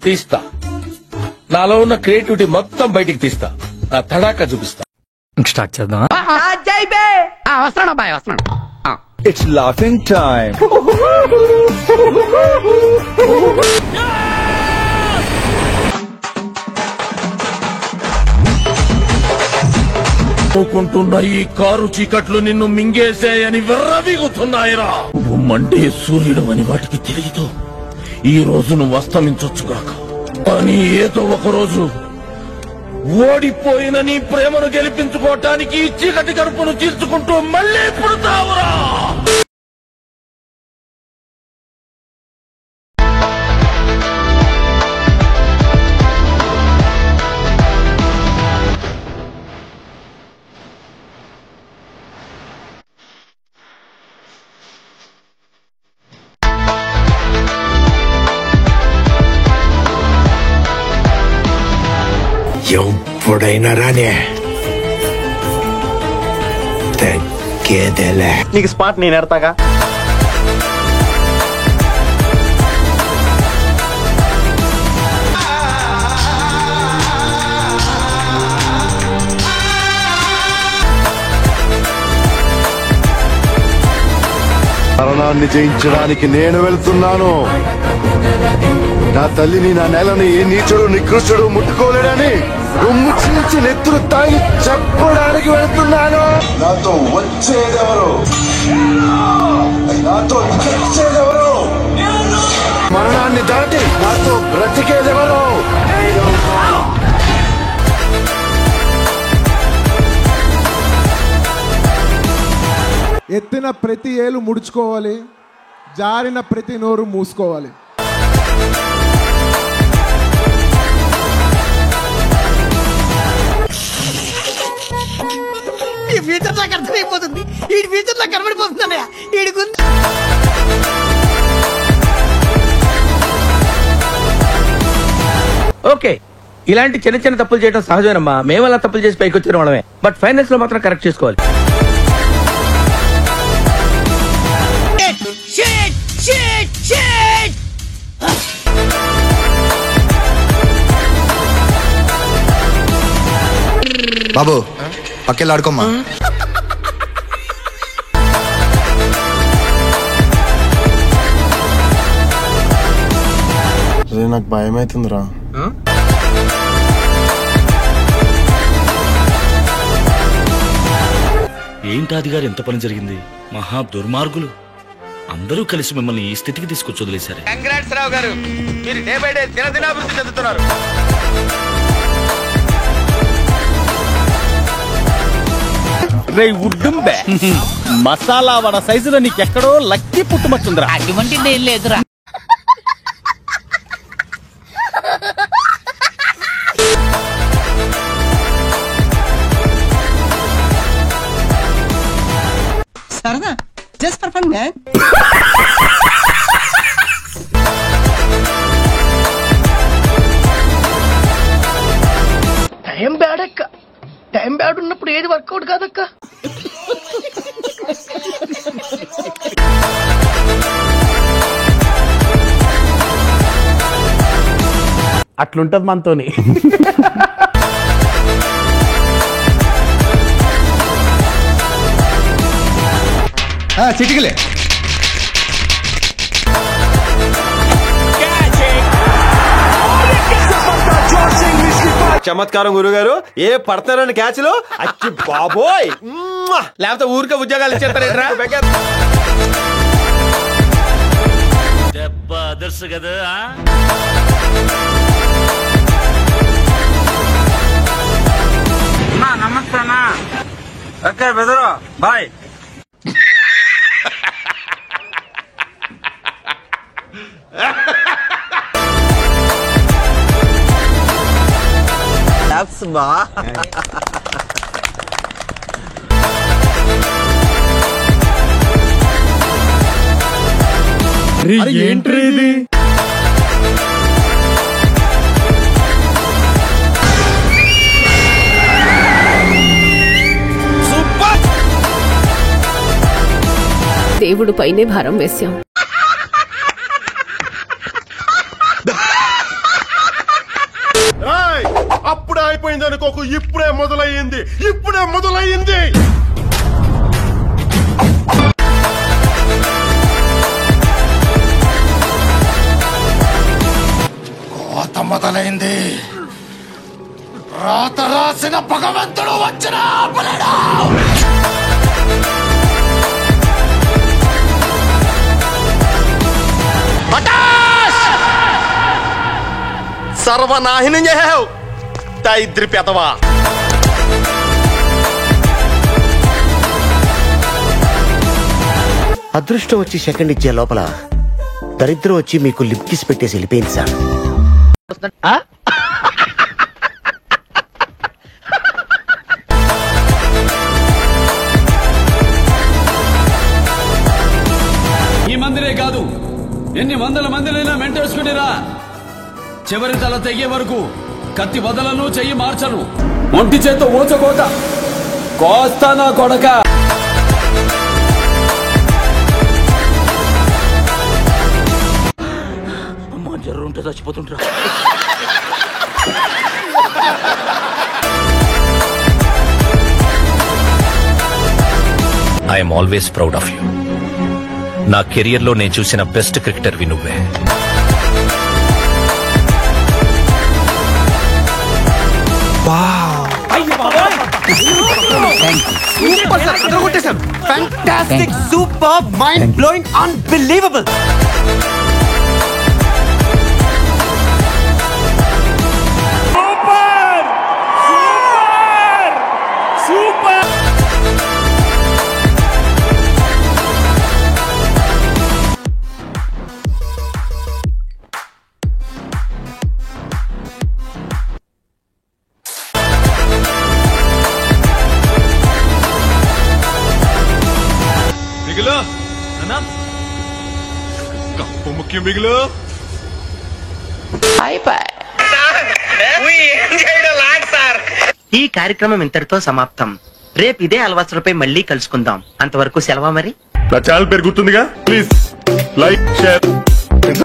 తీస్తా. నాలో ఉన్న క్రియేటివిటీ మొత్తం బయటికి తీస్తా. నా తడాకా చూపిస్తా. స్టార్ట్ చేద్దాం. వస్తున్నాడు అబ్బాయి, వస్తున్నాడు. It's laughing time. అనుకుంటున్న ఈ కారు చీకట్లు నిన్ను మింగేసాయని విర్రవీగుతున్నాయిరా. మండే సూర్యుడు అని వాటికి తెలియదు. ఈ రోజు నువ్వు అస్తమించొచ్చుగాక, కానీ ఏదో ఒక రోజు ఓడిపోయిన నీ ప్రేమను గెలిపించుకోవటానికి ఈ చీకటి గడుపును తీర్చుకుంటూ మళ్ళీ పుడతావురా. ఎప్పుడైనా రానే తగ్గేదేలే. నీకు స్పాట్ నేను ఎడతాగా. మరణాన్ని జయించడానికి నేను వెళ్తున్నాను. నా తల్లిని, నా నేలని ఏ నీచుడు నికృష్టుడు ముట్టుకోలేడని రొమ్ము చీల్చి నెత్తులు తాగి చెప్పడానికి వెళ్తున్నాను. నాతో వచ్చేదెవరు, నాతో చచ్చేదెవరు, మరణాన్ని దాటి నాతో బ్రతికేదెవరు? ఎత్తిన ప్రతి ఏలు ముడుచుకోవాలి, జారిన ప్రతి నోరు మూసుకోవాలి. ఈ ఫ్యూచర్ నాకు అర్థమైపోతుంది. ఈ ఫ్యూచర్ నాకు కనబడిపోతుందన్నయ్య. ఓకే, ఇలాంటి చిన్న చిన్న తప్పులు చేయడం సహజమేనమ్మా. మేము అలా తప్పులు చేసి పైకి వచ్చిన వాళ్ళమే. బట్ ఫైనల్స్ లో మాత్రం కరెక్ట్ చేసుకోవాలి. బాబు పక్కెళ్ళి ఆడుకోమ్మా. నాకు భయం అవుతుందిరా. ఏంటాది గారు ఎంత పని జరిగింది? మహా దుర్మార్గులు అందరూ కలిసి మిమ్మల్ని ఈ స్థితికి తీసుకొచ్చి వదిలేశారు. కంగ్రాట్స్ రావు గారు, మీరు డే బై డే దినదినాభివృద్ధి చెందుతున్నారు. మసాలా వడ సైజులో నీకెక్కడో లక్కీ పుట్టుమచ్చుందిరా. అటువంటిది ఏం లేదురా. సరదా, just for fun man. Time bad అక్క. టైం బ్యాడ్ ఉన్నప్పుడు ఏది వర్కౌట్ కాదక్క. అట్లుంటది మనతోని. చిటికలే చమత్కారం గురుగారు. ఏ పడతారని క్యాచ్లు అచ్చి బాబోయ్. లేకపోతే ఊరికే ఉద్యోగాలు ఇచ్చేస్తారేట్రా. దెబ్బ అదర్సు కదా. నమస్తేనా. ఓకే బెదరు బాయ్. ఏంట్రీ ఇది? దేవుడు పైనే భారం వేశాం. అయిపోయింది అనుకోకు, ఇప్పుడే మొదలయ్యింది. కోత మొదలైంది. రాత రాసిన భగవంతుడు వచ్చిన ఆపలేడు. సర్వనాహిని దైద్రి పెదవా. అదృష్టం వచ్చి సెకండ్ ఇచ్చే లోపల దరిద్రం వచ్చి మీకు లిప్ కిస్ పెట్టేసి వెళ్ళిపోయింది సార్. ఈ మందిరే కాదు, ఎన్ని వందల మందినైనా మెంటేసుకునిరా. చివరి తల తెగే వరకు కత్తి వదలను, చెయ్యి మార్చను. ఒంటి చేత్తో ఊచకోత కోస్తానా కొడక. అమ్మా జర్ర ఉంటే చచ్చిపోతుంటా. I'm always proud of you. నా కెరియర్ లో నేను చూసిన బెస్ట్ క్రికెటర్ వి నువ్వే. Fantastic, superb, mind-blowing, unbelievable. Cup ముఖ్యం మిగులు. ఈ కార్యక్రమం ఇంతటితో సమాప్తం. రేపు ఇదే అలవాసులపై మళ్ళీ కలుసుకుందాం. అంతవరకు సెలవా మరి. నా ఛానల్ పేరు గుర్తుందిగా, ప్లీజ్ లైక్ షేర్